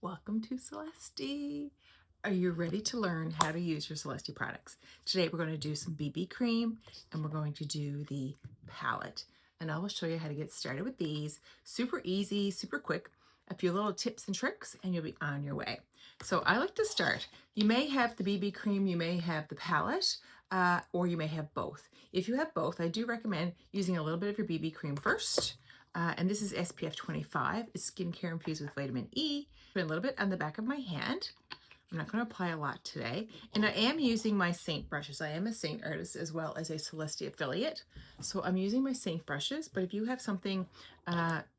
Welcome to Celesty. Are you ready to learn how to use your Celesty products? Today we're going to do some BB cream and we're going to do the palette. And I will show you how to get started with these. Super easy, super quick. A few little tips and tricks and you'll be on your way. So I like to start. You may have the BB cream, you may have the palette, or you may have both. If you have both, I do recommend using a little bit of your BB cream first. And this is SPF 25. It's skincare infused with vitamin E. Put a little bit on the back of my hand. I'm not going to apply a lot today. And I am using my Seint brushes. I am a Seint artist as well as a Celesty affiliate. So I'm using my Seint brushes, but if you have something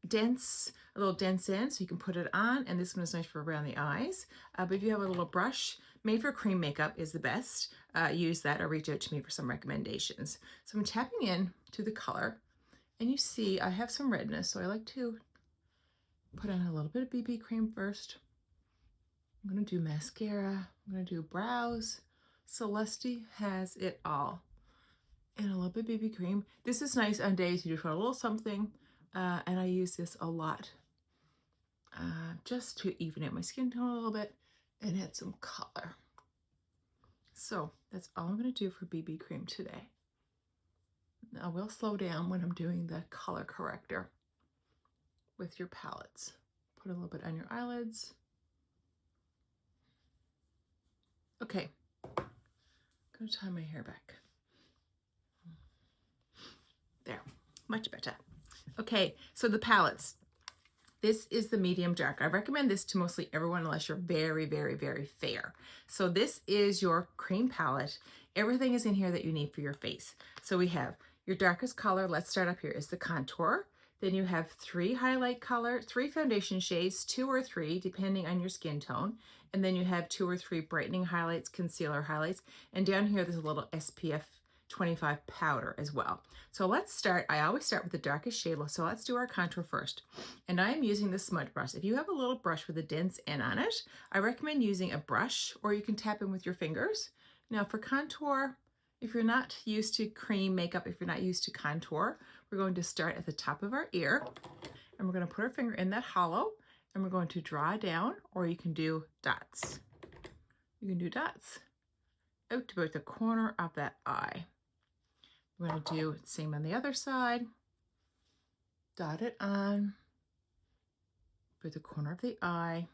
dense, a little dense in, so you can put it on, and this one is nice for around the eyes. But if you have a little brush, made for cream makeup is the best. Use that or reach out to me for some recommendations. So I'm tapping in to the color. And you see I have some redness, so I like to put on a little bit of BB cream first. I'm going to do mascara. I'm going to do brows. Celesty has it all. And a little bit of BB cream. This is nice on days you just want a little something, and I use this a lot just to even out my skin tone a little bit and add some color. So that's all I'm going to do for BB cream today. I will slow down when I'm doing the color corrector with your palettes. Put a little bit on your eyelids. Okay, I'm gonna tie my hair back. There, much better. Okay, so the palettes. This is the medium dark. I recommend this to mostly everyone unless you're very, very, very fair. So this is your cream palette. Everything is in here that you need for your face. So we have your darkest color, let's start up here, is the contour. Then you have 3 highlight color, 3 foundation shades, 2 or 3, depending on your skin tone. And then you have 2 or 3 brightening highlights, concealer highlights. And down here, there's a little SPF 25 powder as well. So let's start, I always start with the darkest shade, so let's do our contour first. And I'm using the smudge brush. If you have a little brush with a dense end on it, I recommend using a brush, or you can tap in with your fingers. Now for contour, if you're not used to cream makeup, if you're not used to contour, we're going to start at the top of our ear, and we're going to put our finger in that hollow, and we're going to draw down, or you can do dots. You can do dots out to about the corner of that eye. We're going to do the same on the other side. Dot it on with the corner of the eye.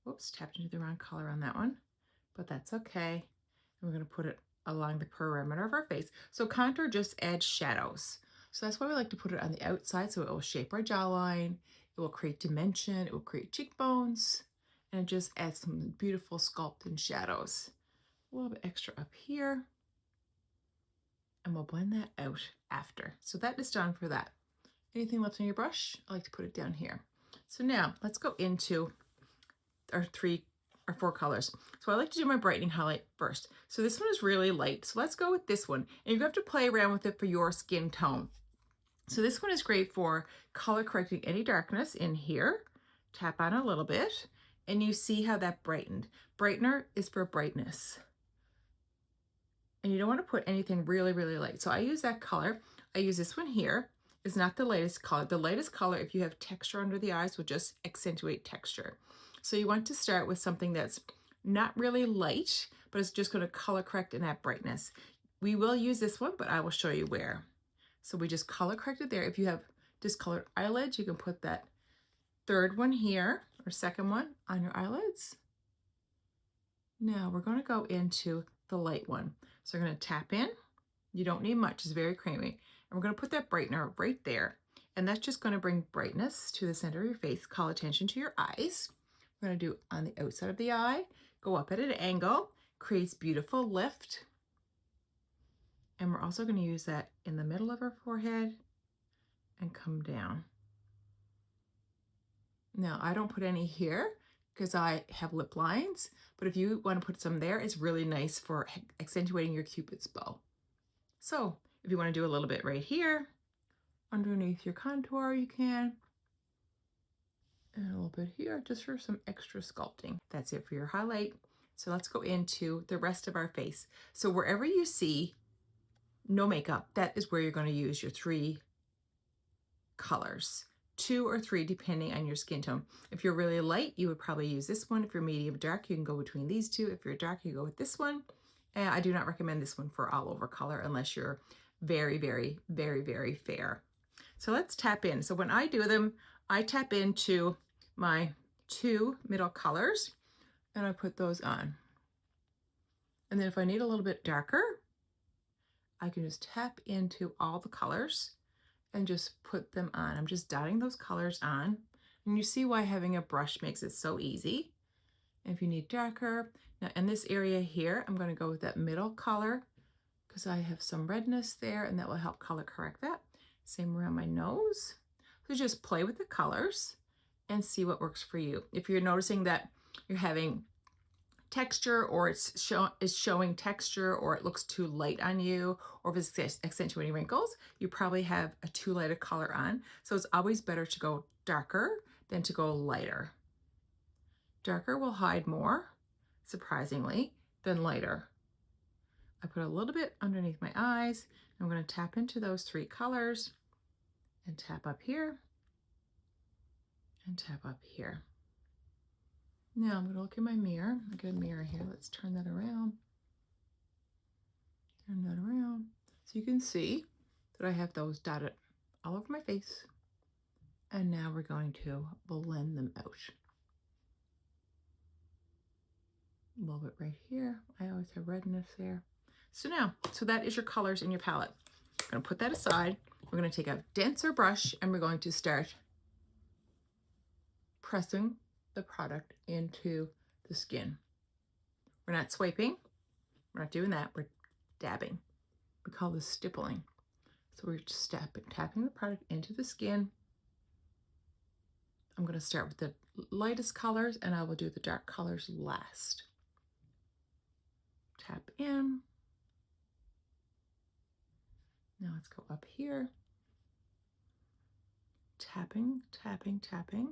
Whoops, tapped into the wrong color on that one, but that's okay. And we're going to put it along the perimeter of our face. So contour just adds shadows. So that's why we like to put it on the outside, so it will shape our jawline, it will create dimension, it will create cheekbones, and it just adds some beautiful sculpt and shadows. A little bit extra up here, and we'll blend that out after. So that is done for that. Anything left on your brush, I like to put it down here. So now let's go into our 3 or 4 colors. So I like to do my brightening highlight first. So this one is really light. So let's go with this one. And you have to play around with it for your skin tone. So this one is great for color correcting any darkness in here. Tap on a little bit and you see how that brightened. Brightener is for brightness. And you don't want to put anything really, really light. So I use that color. I use this one here. It's not the lightest color. The lightest color, if you have texture under the eyes, will just accentuate texture. So you want to start with something that's not really light, but it's just going to color correct in that brightness. We will use this one, but I will show you where. So we just color corrected there. If you have discolored eyelids, you can put that 3rd one here, or 2nd one on your eyelids. Now we're going to go into the light one. So we're going to tap in. You don't need much, it's very creamy. And we're going to put that brightener right there. And that's just going to bring brightness to the center of your face, call attention to your eyes. We're going to do on the outside of the eye, go up at an angle, creates beautiful lift. And we're also going to use that in the middle of our forehead and come down. Now, I don't put any here because I have lip lines, but if you want to put some there, it's really nice for accentuating your Cupid's bow. So if you want to do a little bit right here, underneath your contour, you can. And a little bit here, just for some extra sculpting. That's it for your highlight. So let's go into the rest of our face. So wherever you see no makeup, that is where you're going to use your 3 colors. 2 or 3 depending on your skin tone. If you're really light, you would probably use this one. If you're medium dark, you can go between these two. If you're dark, you go with this one. And I do not recommend this one for all over color unless you're very, very, very, very fair. So let's tap in. So when I do them, I tap into my 2 middle colors and I put those on. And then if I need a little bit darker, I can just tap into all the colors and just put them on. I'm just dotting those colors on. And you see why having a brush makes it so easy. And if you need darker, now in this area here, I'm going to go with that middle color because I have some redness there and that will help color correct that. Same around my nose. So just play with the colors and see what works for you. If you're noticing that you're having texture or it's showing texture or it looks too light on you, or if it's accentuating wrinkles, you probably have a too light a color on. So it's always better to go darker than to go lighter. Darker will hide more, surprisingly, than lighter. I put a little bit underneath my eyes. I'm going to tap into those 3 colors and tap up here and tap up here. Now I'm going to look in my mirror. I got a mirror here. Let's turn that around. Turn that around. So you can see that I have those dotted all over my face. And now we're going to blend them out. A little bit right here. I always have redness there. So that is your colors in your palette. I'm going to put that aside. We're going to take a denser brush and we're going to start pressing the product into the skin. We're not swiping. We're not doing that. We're dabbing. We call this stippling. So we're just tapping the product into the skin. I'm going to start with the lightest colors and I will do the dark colors last. Tap in. Now let's go up here. Tapping, tapping, tapping.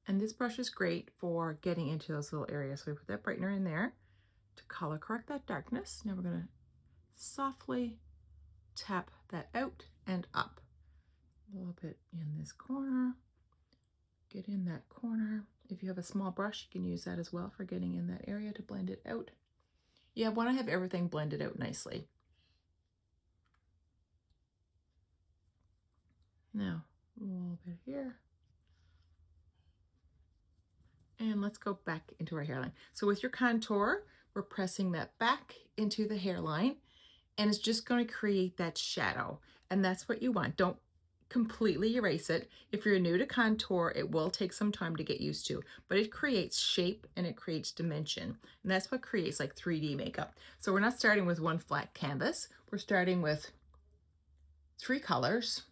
And this brush is great for getting into those little areas. So we put that brightener in there to color correct that darkness. Now we're going to softly tap that out and up. A little bit in this corner. Get in that corner. If you have a small brush, you can use that as well for getting in that area to blend it out. Yeah, I want to have everything blended out nicely. Now, a little bit here. And let's go back into our hairline. So with your contour, we're pressing that back into the hairline and it's just going to create that shadow. And that's what you want. Don't completely erase it. If you're new to contour, it will take some time to get used to, but it creates shape and it creates dimension. And that's what creates like 3D makeup. So we're not starting with one flat canvas. We're starting with 3 colors,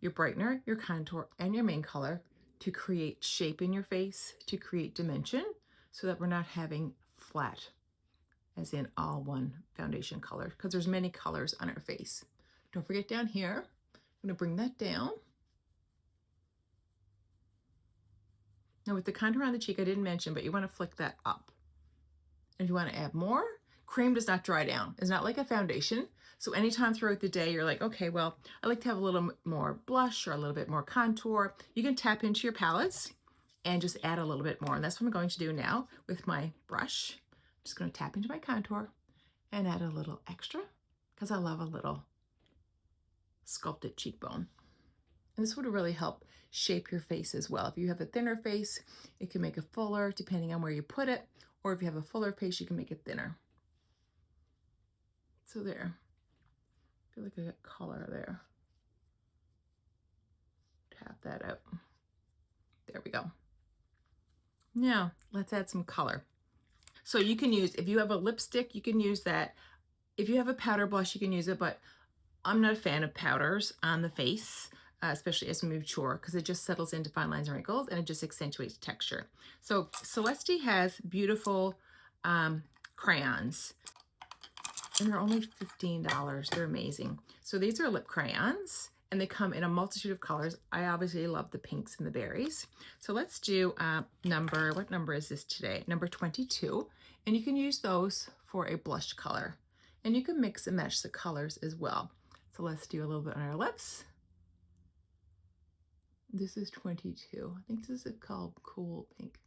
your brightener, your contour, and your main color, to create shape in your face, to create dimension, so that we're not having flat, as in all one foundation color, because there's many colors on our face. Don't forget down here, I'm gonna bring that down. Now with the contour on the cheek, I didn't mention, but you wanna flick that up. And if you wanna add more, cream does not dry down. It's not like a foundation. So anytime throughout the day, you're like, okay, well, I like to have a little more blush or a little bit more contour. You can tap into your palettes and just add a little bit more. And that's what I'm going to do now with my brush. I'm just going to tap into my contour and add a little extra because I love a little sculpted cheekbone. And this would really help shape your face as well. If you have a thinner face, it can make it fuller depending on where you put it. Or if you have a fuller face, you can make it thinner. So there. I feel like I got color there. Tap that out. There we go. Now, let's add some color. So you can use, if you have a lipstick, you can use that. If you have a powder blush, you can use it, but I'm not a fan of powders on the face, especially as we mature, because it just settles into fine lines and wrinkles and it just accentuates texture. So Celesty has beautiful crayons. And they're only $15. They're amazing. So these are lip crayons and they come in a multitude of colors. I obviously love the pinks and the berries. So let's do what number is this today? Number 22. And you can use those for a blush color. And you can mix and match the colors as well. So let's do a little bit on our lips. This is 22. I think this is called Cool Pink.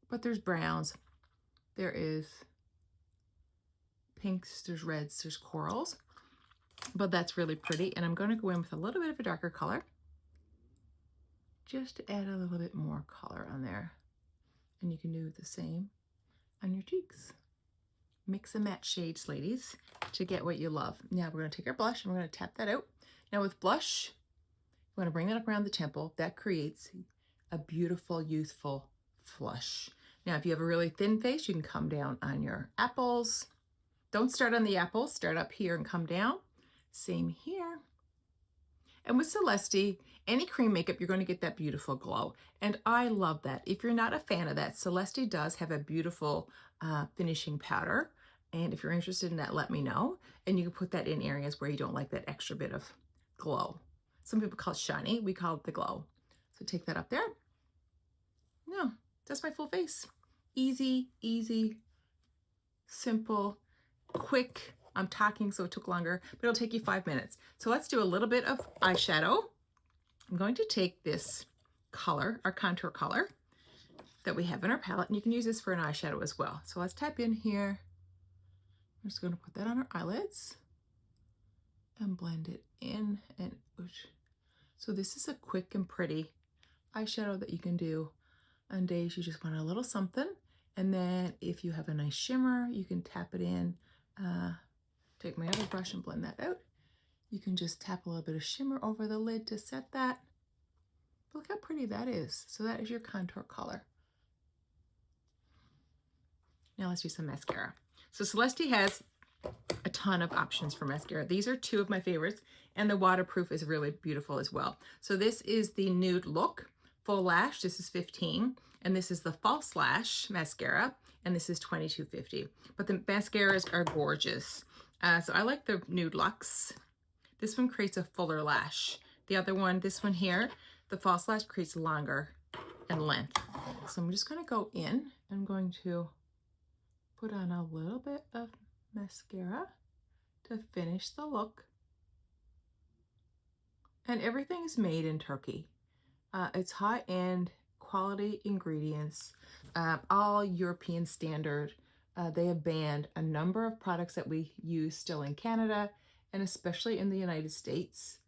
But there's browns. There is pinks, there's reds, there's corals. But that's really pretty. And I'm going to go in with a little bit of a darker color, just to add a little bit more color on there. And you can do the same on your cheeks. Mix and match shades, ladies, to get what you love. Now we're going to take our blush and we're going to tap that out. Now with blush, we're going to bring that up around the temple. That creates a beautiful, youthful flush. Now, if you have a really thin face, you can come down on your apples. Don't start on the apples. Start up here and come down. Same here. And with Celesty, any cream makeup, you're going to get that beautiful glow. And I love that. If you're not a fan of that, Celesty does have a beautiful finishing powder. And if you're interested in that, let me know. And you can put that in areas where you don't like that extra bit of glow. Some people call it shiny. We call it the glow. So take that up there. No, that's my full face. Easy, easy, simple, quick. I'm talking, so it took longer, but it'll take you 5 minutes. So let's do a little bit of eyeshadow. I'm going to take this color, our contour color that we have in our palette, and you can use this for an eyeshadow as well. So let's tap in here. I'm just going to put that on our eyelids and blend it in and out. So this is a quick and pretty eyeshadow that you can do on days you just want a little something. And then if you have a nice shimmer, you can tap it in. Take my other brush and blend that out. You can just tap a little bit of shimmer over the lid to set that. Look how pretty that is. So that is your contour color. Now let's do some mascara. So Celesty has a ton of options for mascara. These are two of my favorites, and the waterproof is really beautiful as well. So this is the Nude Look Full Lash. This is 15, and this is the False Lash mascara, and this is $22.50. But the mascaras are gorgeous. So I like the Nude Luxe. This one creates a fuller lash. The other one, this one here, the False Lash creates longer and length. So I'm just going to go in. I'm going to put on a little bit of mascara to finish the look. And everything is made in Turkey. It's high-end quality ingredients, all European standard. They have banned a number of products that we use still in Canada and especially in the United States.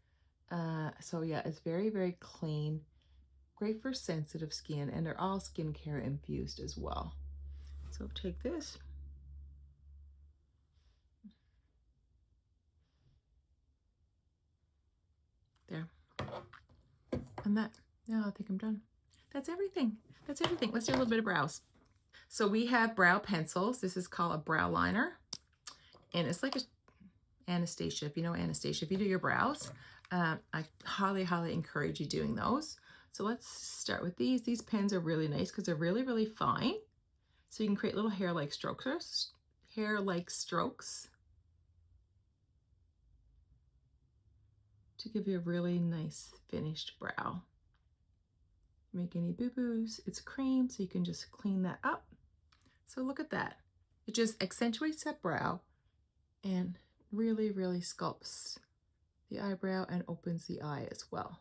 So yeah, it's very, very clean, great for sensitive skin, and they're all skincare infused as well. So take this. There. And that. Now I think I'm done. That's everything. That's everything. Let's do a little bit of brows. So we have brow pencils. This is called a brow liner. And it's like a Anastasia. If you know Anastasia, if you do your brows, I highly, highly encourage you doing those. So let's start with these. These pens are really nice because they're really, really fine. So you can create little hair-like strokes. To give you a really nice finished brow. Make any boo-boos. It's cream, so you can just clean that up. So look at that. It just accentuates that brow and really, really sculpts the eyebrow and opens the eye as well.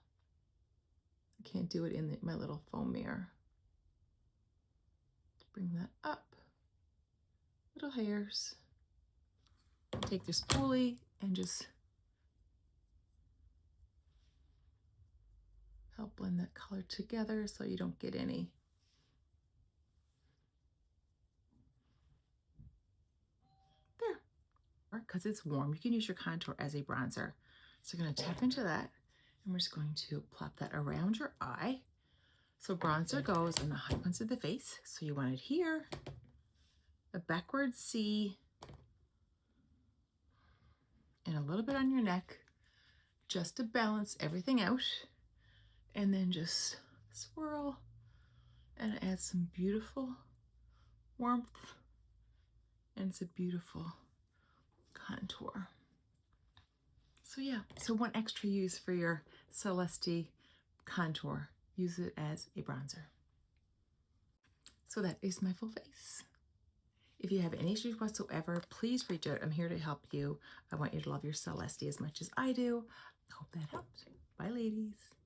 I can't do it in my little foam mirror. Let's bring that up. Little hairs. Take your spoolie and just help blend that color together so you don't get any there. Because it's warm, you can use your contour as a bronzer. So you're going to tap into that, and we're just going to plop that around your eye. So bronzer goes in the high points of the face. So you want it here, a backward C, and a little bit on your neck, just to balance everything out. And then just swirl and add some beautiful warmth. And it's a beautiful contour. So yeah, so one extra use for your Celesty contour. Use it as a bronzer. So that is my full face. If you have any issues whatsoever, please reach out. I'm here to help you. I want you to love your Celesty as much as I do. I hope that helped. Bye, ladies.